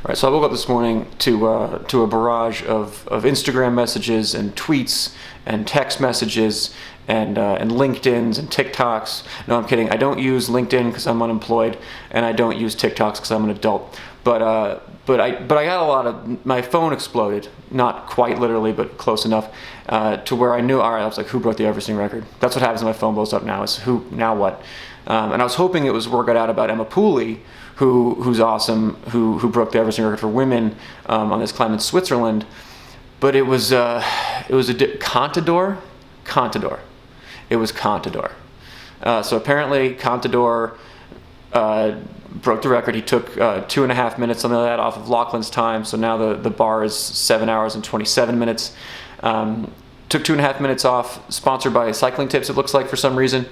All right, so I woke up this morning to a barrage of Instagram messages and tweets and text messages and LinkedIn's and TikToks. No, I'm kidding. I don't use LinkedIn because I'm unemployed, and I don't use TikToks because I'm an adult. But I got a lot of, my phone exploded, not quite literally, but close enough to where I knew, all right, I was like, who broke the Everesting record? That's what happens when my phone blows up now, is who, now what? And I was hoping it was word got out about Emma Pooley, who's awesome, who broke the Everesting record for women on this climb in Switzerland. But it was Contador. It was Contador. So apparently Contador broke the record. He took 2.5 minutes, something like that, off of Lachlan's time. So now the bar is 7 hours and 27 minutes. Took 2.5 minutes off, sponsored by Cycling Tips, it looks like, for some reason.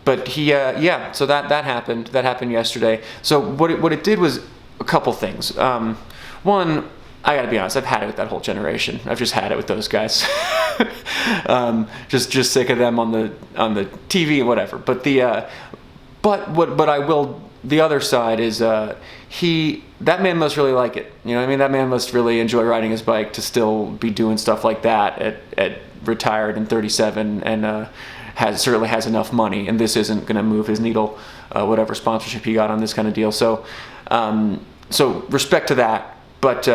But he, so that happened. That happened yesterday. So what it did was a couple things. One, I gotta be honest, I've had it with that whole generation. I've just had it with those guys. Just sick of them on the TV and whatever. But the other side is that man must really like it. You know what I mean? That man must really enjoy riding his bike to still be doing stuff like that at retired and 37 and certainly has enough money, and this isn't going to move his needle, whatever sponsorship he got on this kind of deal. So respect to that. But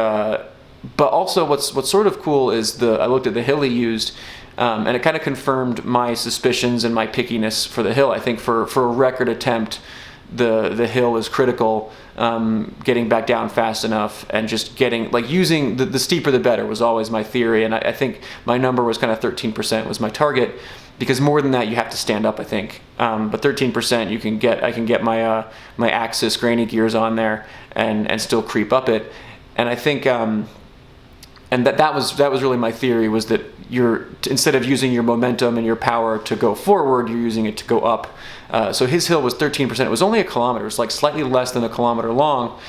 also what's sort of cool is I looked at the hill he used, and it kind of confirmed my suspicions and my pickiness for the hill. I think for a record attempt, the hill is critical. Getting back down fast enough and just using the steeper the better was always my theory, and I think my number was kind of 13% was my target, because more than that you have to stand up, I think. But 13% I can get my Axis grainy gears on there and still creep up it. And I think and that was really my theory, was that instead of using your momentum and your power to go forward, you're using it to go up. So his hill was 13%. It was only a kilometer. It's like slightly less than a kilometer long.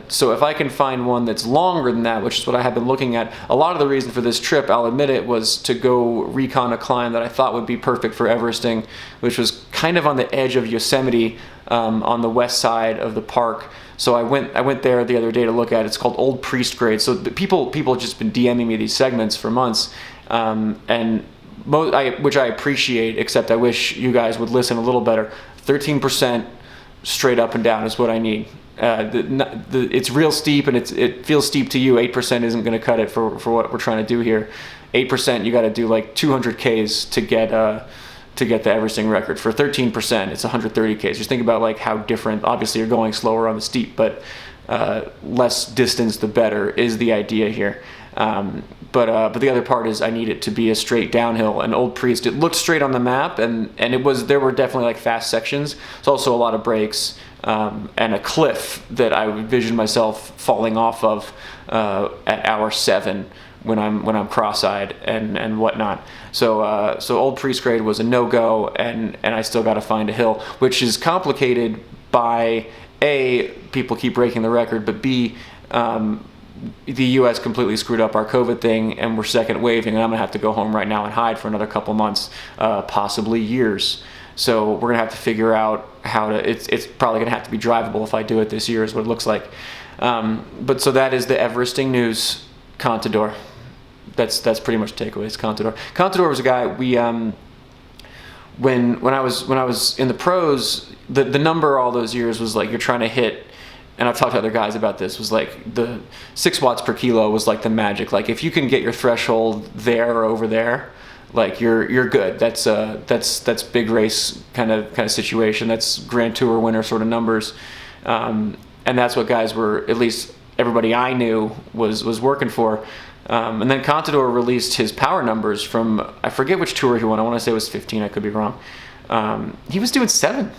So if I can find one that's longer than that, which is what I have been looking at, a lot of the reason for this trip, I'll admit it, was to go recon a climb that I thought would be perfect for Everesting, which was kind of on the edge of Yosemite, on the west side of the park. So I went there the other day to look at it. It's called Old Priest Grade. So people have just been DMing me these segments for months, which I appreciate, except I wish you guys would listen a little better. 13% straight up and down is what I need. It's real steep, and it feels steep to you. 8% isn't going to cut it for what we're trying to do here. 8%, you got to do like 200 Ks to get the Everesting record. For 13%, it's 130 Ks. Just think about like how different. Obviously, you're going slower on the steep, but less distance the better is the idea here. But the other part is I need it to be a straight downhill. And Old Priest, it looked straight on the map, and there were definitely like fast sections. It's also a lot of breaks, and a cliff that I envisioned myself falling off of at hour 7 when I'm cross-eyed and whatnot. So Old Priest Grade was a no-go, and I still got to find a hill, which is complicated by A, people keep breaking the record, but B, the U.S. completely screwed up our COVID thing, and we're second waving, and I'm gonna have to go home right now and hide for another couple months, possibly years. So we're gonna have to figure out how to. It's probably gonna have to be drivable if I do it this year, is what it looks like. But so that is the Everesting news. Contador. That's pretty much the takeaway. It's Contador. Contador was a guy we when I was in the pros, the number all those years was like you're trying to hit. And I've talked to other guys about this, was like the 6 watts per kilo was like the magic. Like if you can get your threshold there or over there, like you're good. That's big race kind of situation. That's Grand Tour winner sort of numbers, and that's what guys were, at least everybody I knew was working for. And then Contador released his power numbers from, I forget which tour he won. I want to say it was 15. I could be wrong. He was doing 7.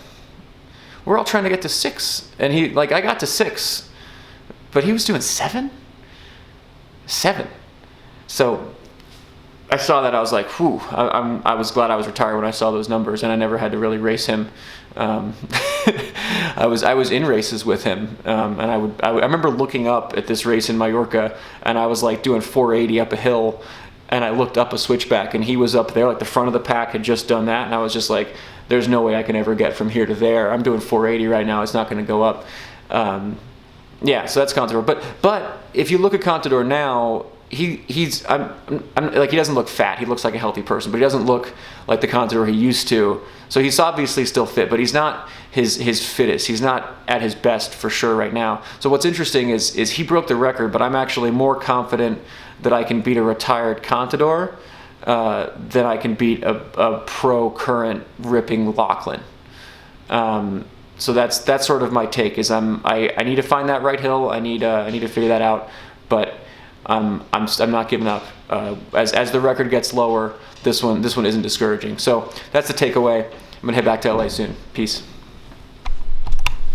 We're all trying to get to 6, and I got to 6, but he was doing 7. So I saw that, I was like, whew. I was glad I was retired when I saw those numbers, and I never had to really race him. I was in races with him, and I remember looking up at this race in Mallorca, and I was like doing 480 up a hill, and I looked up a switchback, and he was up there, like the front of the pack had just done that, and I was just like, there's no way I can ever get from here to there. I'm doing 480 right now. It's not going to go up. Yeah, so that's Contador. But if you look at Contador now, he's like, he doesn't look fat. He looks like a healthy person, but he doesn't look like the Contador he used to. So he's obviously still fit, but he's not his fittest. He's not at his best for sure right now. So what's interesting is he broke the record, but I'm actually more confident that I can beat a retired Contador than I can beat a pro current ripping Lachlan. So that's sort of my take. Is I need to find that right hill. I need to figure that out. But I'm not giving up. As the record gets lower, this one isn't discouraging. So that's the takeaway. I'm gonna head back to LA soon. Peace.